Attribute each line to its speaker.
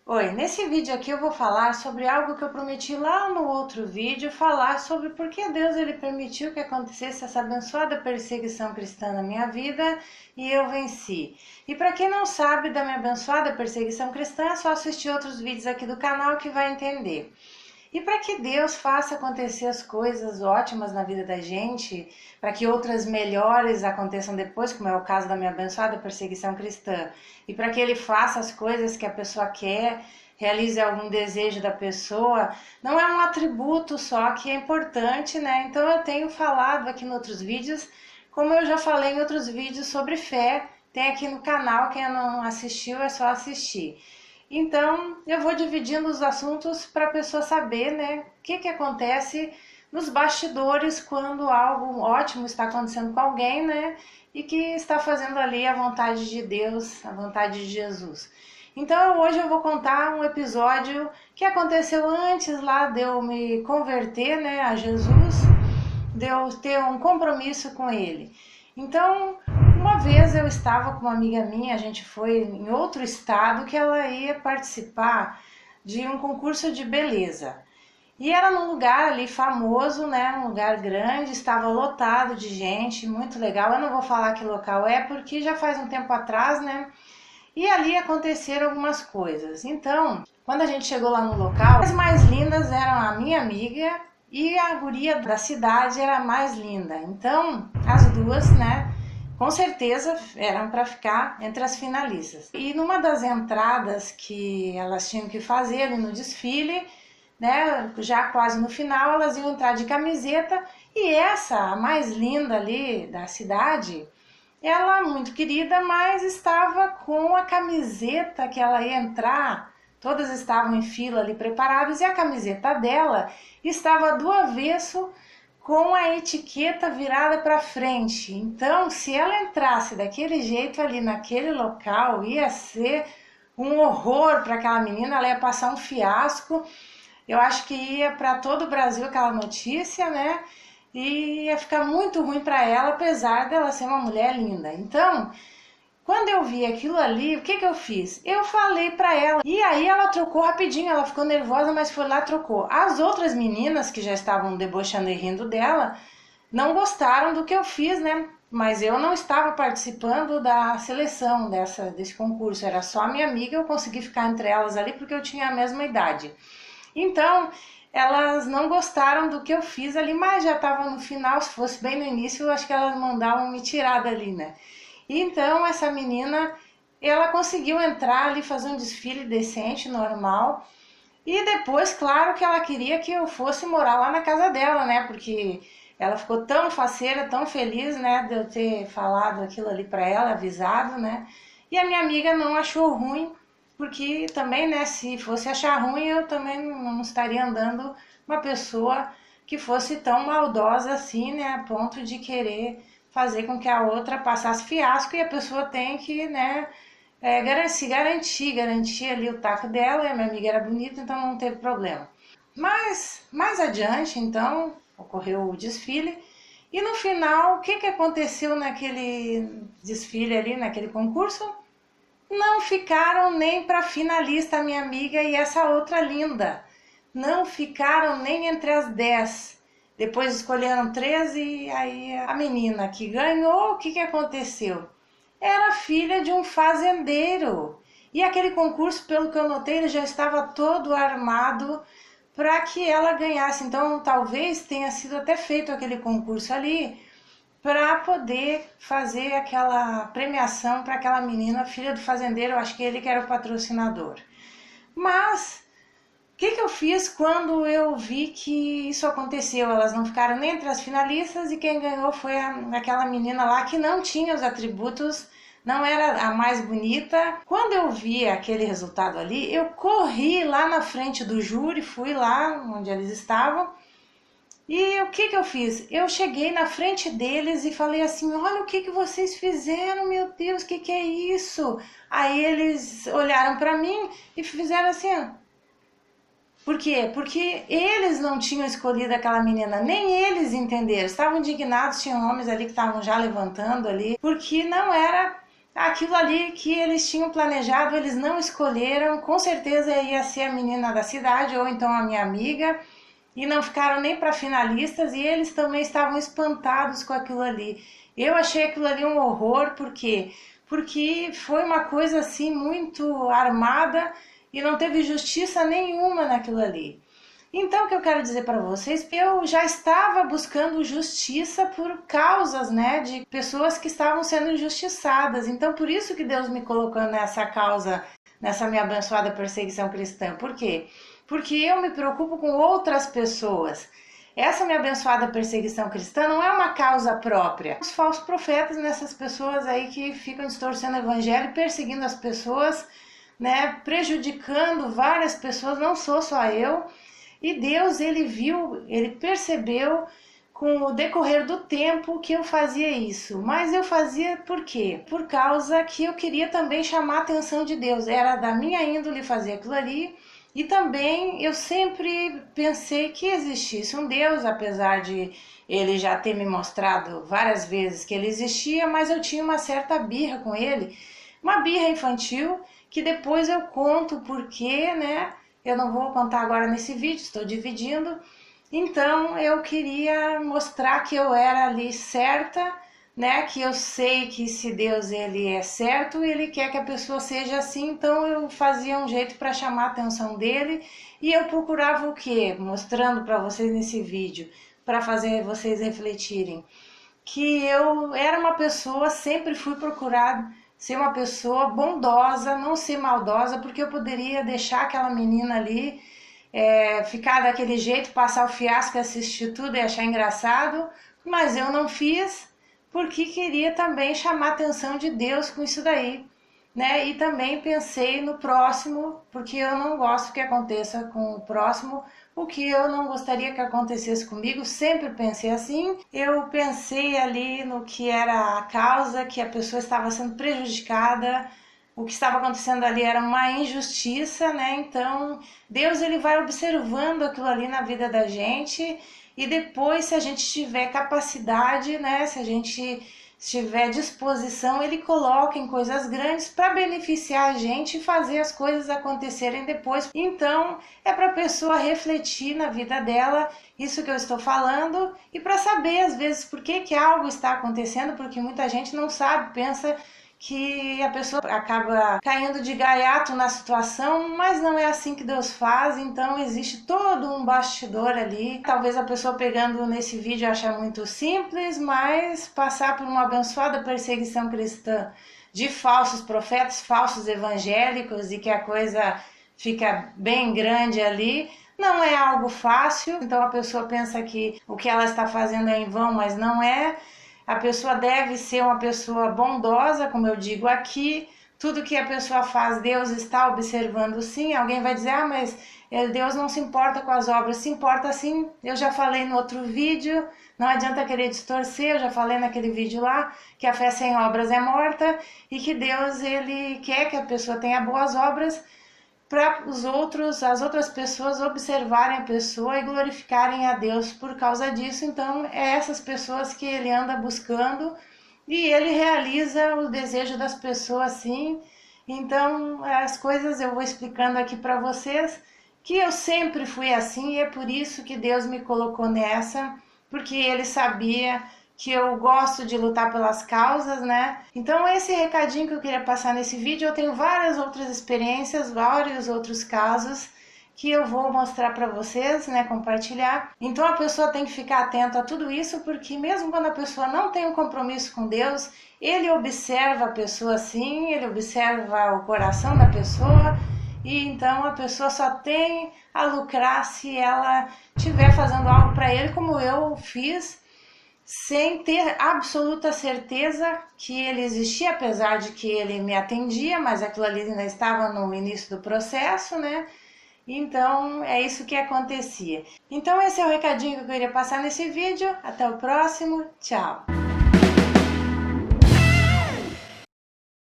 Speaker 1: Oi, nesse vídeo aqui eu vou falar sobre algo que eu prometi lá no outro vídeo, falar sobre por que Deus ele permitiu que acontecesse essa abençoada perseguição cristã na minha vida e eu venci. E para quem não sabe da minha abençoada perseguição cristã, é só assistir outros vídeos aqui do canal que vai entender. E para que Deus faça acontecer as coisas ótimas na vida da gente, para que outras melhores aconteçam depois, como é o caso da minha abençoada perseguição cristã, e para que Ele faça as coisas que a pessoa quer, realize algum desejo da pessoa, não é um atributo só que é importante, né? Então eu tenho falado aqui em outros vídeos, como eu já falei em outros vídeos sobre fé, tem aqui no canal, quem não assistiu é só assistir. Então, eu vou dividindo os assuntos para a pessoa saber, né, o que acontece nos bastidores quando algo ótimo está acontecendo com alguém, né, e que está fazendo ali a vontade de Deus, a vontade de Jesus. Então, hoje eu vou contar um episódio que aconteceu antes lá de eu me converter, né, a Jesus, de eu ter um compromisso com Ele. Então, uma vez eu estava com uma amiga minha, a gente foi em outro estado que ela ia participar de um concurso de beleza. E era num lugar ali famoso, né, um lugar grande, estava lotado de gente, muito legal. Eu não vou falar que local é porque já faz um tempo atrás, né? E ali aconteceram algumas coisas. Então, quando a gente chegou lá no local, as mais lindas eram a minha amiga e a guria da cidade era a mais linda. Então, as duas, né, com certeza eram para ficar entre as finalistas. E numa das entradas que elas tinham que fazer ali no desfile, né, já quase no final, elas iam entrar de camiseta e essa, a mais linda ali da cidade, ela muito querida, mas estava com a camiseta que ela ia entrar. Todas estavam em fila ali preparadas e a camiseta dela estava do avesso com a etiqueta virada para frente. Então, se ela entrasse daquele jeito ali naquele local, ia ser um horror para aquela menina, ela ia passar um fiasco. Eu acho que ia para todo o Brasil aquela notícia, né? E ia ficar muito ruim para ela, apesar dela ser uma mulher linda. Então, quando eu vi aquilo ali, o que eu fiz? Eu falei para ela. E aí ela trocou rapidinho, ela ficou nervosa, mas foi lá e trocou. As outras meninas que já estavam debochando e rindo dela, não gostaram do que eu fiz, né? Mas eu não estava participando da seleção desse concurso, era só a minha amiga, eu consegui ficar entre elas ali porque eu tinha a mesma idade. Então, elas não gostaram do que eu fiz ali, mas já estava no final, se fosse bem no início, eu acho que elas mandavam me tirar dali, né? Então, essa menina, ela conseguiu entrar ali, fazer um desfile decente, normal, e depois, claro que ela queria que eu fosse morar lá na casa dela, né? Porque ela ficou tão faceira, tão feliz, né, de eu ter falado aquilo ali para ela, avisado, né? E a minha amiga não achou ruim, porque também, né, se fosse achar ruim, eu também não estaria andando uma pessoa que fosse tão maldosa assim, né, a ponto de querer fazer com que a outra passasse fiasco e a pessoa tem que, né, garantir ali o taco dela, e a minha amiga era bonita, então não teve problema. Mas, mais adiante, então, ocorreu o desfile, e no final, o que aconteceu naquele desfile ali, naquele concurso? Não ficaram nem para finalista a minha amiga e essa outra linda. Não ficaram nem entre as 10. Depois escolheram 13 e aí a menina que ganhou, o que aconteceu? Era filha de um fazendeiro. E aquele concurso, pelo que eu notei, ele já estava todo armado para que ela ganhasse. Então, talvez tenha sido até feito aquele concurso ali para poder fazer aquela premiação para aquela menina, filha do fazendeiro, eu acho que ele que era o patrocinador. Mas o que eu fiz quando eu vi que isso aconteceu? Elas não ficaram nem entre as finalistas e quem ganhou foi aquela menina lá que não tinha os atributos, não era a mais bonita. Quando eu vi aquele resultado ali, eu corri lá na frente do júri, fui lá onde eles estavam. E o que eu fiz? Eu cheguei na frente deles e falei assim, olha o que vocês fizeram, meu Deus, o que é isso? Aí eles olharam para mim e fizeram assim, ó. Por quê? Porque eles não tinham escolhido aquela menina, nem eles entenderam. Estavam indignados, tinham homens ali que estavam já levantando ali, porque não era aquilo ali que eles tinham planejado, eles não escolheram, com certeza ia ser a menina da cidade ou então a minha amiga, e não ficaram nem para finalistas, e eles também estavam espantados com aquilo ali. Eu achei aquilo ali um horror, por quê? Porque foi uma coisa assim muito armada e não teve justiça nenhuma naquilo ali. Então, o que eu quero dizer para vocês, eu já estava buscando justiça por causas, né, de pessoas que estavam sendo injustiçadas. Então, por isso que Deus me colocou nessa causa, nessa minha abençoada perseguição cristã. Por quê? Porque eu me preocupo com outras pessoas. Essa minha abençoada perseguição cristã não é uma causa própria. Os falsos profetas, nessas pessoas aí que ficam distorcendo o evangelho, perseguindo as pessoas, né, prejudicando várias pessoas, não sou só eu. E Deus, ele viu, ele percebeu com o decorrer do tempo que eu fazia isso. Mas eu fazia por quê? Por causa que eu queria também chamar a atenção de Deus. Era da minha índole fazer aquilo ali. E também eu sempre pensei que existisse um Deus, apesar de ele já ter me mostrado várias vezes que ele existia, mas eu tinha uma certa birra com ele, uma birra infantil, que depois eu conto porque, né? Eu não vou contar agora nesse vídeo, estou dividindo. Então eu queria mostrar que eu era ali certa, né? Que eu sei que se Deus ele é certo, ele quer que a pessoa seja assim. Então eu fazia um jeito para chamar a atenção dele e eu procurava o quê? Mostrando para vocês nesse vídeo, para fazer vocês refletirem, que eu era uma pessoa, sempre fui procurar ser uma pessoa bondosa, não ser maldosa, porque eu poderia deixar aquela menina ali ficar daquele jeito, passar o fiasco, assistir tudo e achar engraçado, mas eu não fiz porque queria também chamar a atenção de Deus com isso daí, né? E também pensei no próximo, porque eu não gosto que aconteça com o próximo o que eu não gostaria que acontecesse comigo. Sempre pensei assim. Eu pensei ali no que era a causa, que a pessoa estava sendo prejudicada, o que estava acontecendo ali era uma injustiça, né? Então Deus ele vai observando aquilo ali na vida da gente, e depois, se a gente tiver capacidade, né, se a gente tiver disposição, ele coloca em coisas grandes para beneficiar a gente e fazer as coisas acontecerem depois. Então é para a pessoa refletir na vida dela isso que eu estou falando, e para saber às vezes por que algo está acontecendo, porque muita gente não sabe, pensa que a pessoa acaba caindo de gaiato na situação, mas não é assim que Deus faz. Então existe todo um bastidor ali. Talvez a pessoa pegando nesse vídeo ache muito simples, mas passar por uma abençoada perseguição cristã de falsos profetas, falsos evangélicos, e que a coisa fica bem grande ali, não é algo fácil. Então a pessoa pensa que o que ela está fazendo é em vão, mas não é. A pessoa deve ser uma pessoa bondosa, como eu digo aqui. Tudo que a pessoa faz, Deus está observando sim. Alguém vai dizer, ah, mas Deus não se importa com as obras. Se importa sim, eu já falei no outro vídeo, não adianta querer distorcer, eu já falei naquele vídeo lá, que a fé sem obras é morta, e que Deus ele quer que a pessoa tenha boas obras, para as outras pessoas observarem a pessoa e glorificarem a Deus por causa disso. Então é essas pessoas que ele anda buscando, e ele realiza o desejo das pessoas sim. Então as coisas eu vou explicando aqui para vocês, que eu sempre fui assim, e é por isso que Deus me colocou nessa, porque ele sabia que eu gosto de lutar pelas causas, né? Então esse recadinho que eu queria passar nesse vídeo. Eu tenho várias outras experiências, vários outros casos que eu vou mostrar para vocês, né, compartilhar. Então a pessoa tem que ficar atenta a tudo isso, porque mesmo quando a pessoa não tem um compromisso com Deus, ele observa a pessoa sim, ele observa o coração da pessoa, e então a pessoa só tem a lucrar se ela estiver fazendo algo para ele, como eu fiz, sem ter absoluta certeza que ele existia, apesar de que ele me atendia, mas aquilo ali ainda estava no início do processo, né? Então é isso que acontecia. Então esse é o recadinho que eu queria passar nesse vídeo. Até o próximo, tchau!